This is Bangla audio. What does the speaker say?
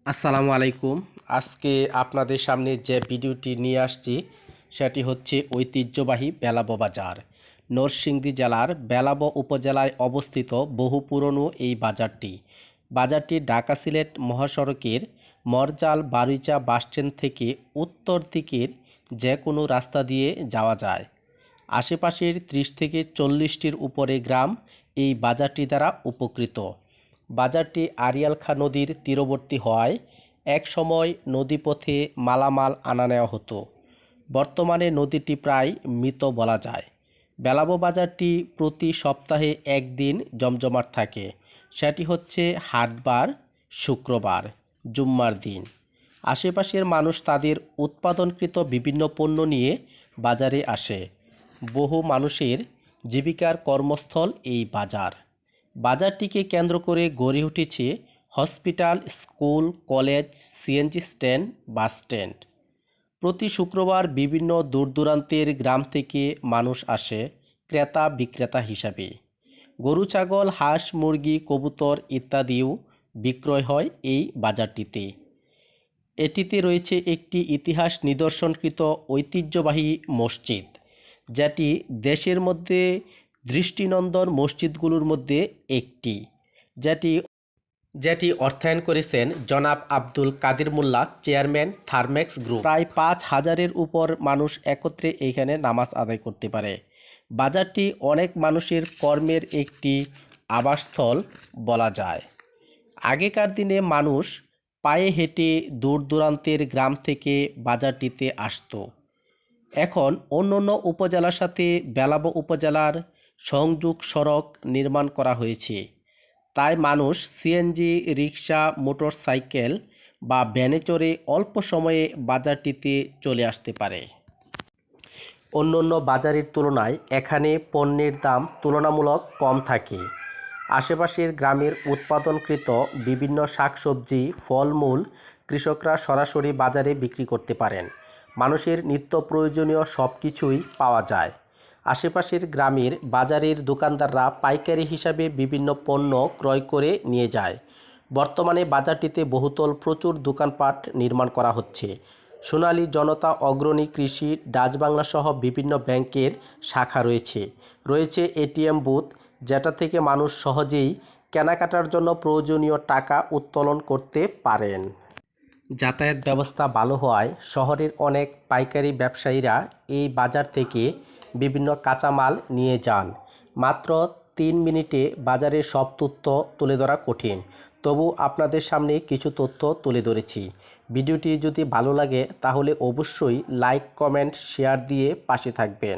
আসসালামু আলাইকুম। আজকে আপনাদের সামনে যে ভিডিওটি নিয়ে আসছি সেটি হচ্ছে ঐতিহ্যবাহী বেলাবো বাজার। নরসিংদী জেলার বেলাবো উপজেলায় অবস্থিত বহু পুরনো এই বাজারটি। বাজারটি ঢাকা সিলেট মহাসড়কের মরজাল বারুইচা বাসস্ট্যান্ড থেকে উত্তর দিকের যে কোনো রাস্তা দিয়ে যাওয়া যায়। আশেপাশের 30 থেকে 40টির উপরে গ্রাম এই বাজারটি দ্বারা উপকৃত। বাজারটি আড়িয়াল খাঁ নদীর তীরবর্তী হওয়ায় একসময় নদীপথে মালামাল আনা নেওয়া হতো। বর্তমানে নদীটি প্রায় মৃত বলা যায়। বেলাবো বাজারটি প্রতি সপ্তাহে একদিন জমজমাট থাকে, সেটি হচ্ছে হাটবার, শুক্রবার, জুম্মার দিন। আশেপাশের মানুষ তাদের উৎপাদনকৃত বিভিন্ন পণ্য নিয়ে বাজারে আসে। বহু মানুষের জীবিকার কর্মস্থল এই বাজার। বাজারটিকে কেন্দ্র করে গড়ে উঠেছে hospital, school, college, CNG stand, bus stand. প্রতি শুক্রবার বিভিন্ন দূরদূরান্তের গ্রাম থেকে মানুষ আসে ক্রেতা বিক্রেতা হিসাবে। গরু, ছাগল, হাঁস, মুরগি, কবুতর ইত্যাদিও বিক্রয় হয় এই বাজারটিতে। এটিতে রয়েছে একটি ইতিহাস নিদর্শনকৃত ঐতিহ্যবাহী মসজিদ, যেটি দেশের মধ্যে দৃষ্টিনন্দন মসজিদগুলোর মধ্যে একটি, যেটি অর্থায়ন করেছেন জনাব আব্দুল কাদির মোল্লা, চেয়ারম্যান, থার্মেক্স গ্রুপ। প্রায় 5,000-এর উপর মানুষ একত্রে এইখানে নামাজ আদায় করতে পারে। বাজারটি অনেক মানুষের কর্মের একটি আবাসস্থল বলা যায়। আগেকার দিনে মানুষ পায়ে হেঁটে দূর দূরান্তের গ্রাম থেকে বাজারটিতে আসতো। এখন অন্যান্য উপজেলার সাথে বেলাবো উপজেলার সংযোগ সড়ক নির্মাণ করা হয়েছে, তাই মানুষ সিএনজি, রিক্সা, মোটরসাইকেল বা ভ্যানে চড়ে অল্প সময়ে বাজারটিতে চলে আসতে পারে। অন্যান্য বাজারের তুলনায় এখানে পণ্যের দাম তুলনামূলক কম থাকে। আশেপাশের গ্রামের উৎপাদনকৃত বিভিন্ন শাকসবজি, ফলমূল কৃষকরা সরাসরি বাজারে বিক্রি করতে পারেন। মানুষের নিত্য প্রয়োজনীয় সব কিছুই পাওয়া যায়। আশেপাশের গ্রামের বাজারের দোকানদাররা পাইকারি হিসাবে বিভিন্ন পণ্য ক্রয় করে নিয়ে যায়। বর্তমানে বাজারটিতে বহুতল প্রচুর দোকানপাট নির্মাণ করা হচ্ছে। সোনালী জনতা অগ্রণী কৃষি, ডাচ বাংলা সহ বিভিন্ন ব্যাংকের শাখা রয়েছে এটিএম বুথ, যেটা থেকে মানুষ সহজেই কেনাকাটার জন্য প্রয়োজনীয় টাকা উত্তোলন করতে পারেন। যাতায়াত ব্যবস্থা ভালো হওয়ায় শহরের অনেক পাইকারি ব্যবসায়ীরা এই বাজার থেকে বিভিন্ন কাঁচামাল নিয়ে যান। মাত্র 3 মিনিটে বাজারের সব তথ্য তুলে ধরা কঠিন, তবু আপনাদের সামনে কিছু তথ্য তুলে ধরেছি। ভিডিওটি যদি ভালো লাগে তাহলে অবশ্যই লাইক, কমেন্ট, শেয়ার দিয়ে পাশে থাকবেন।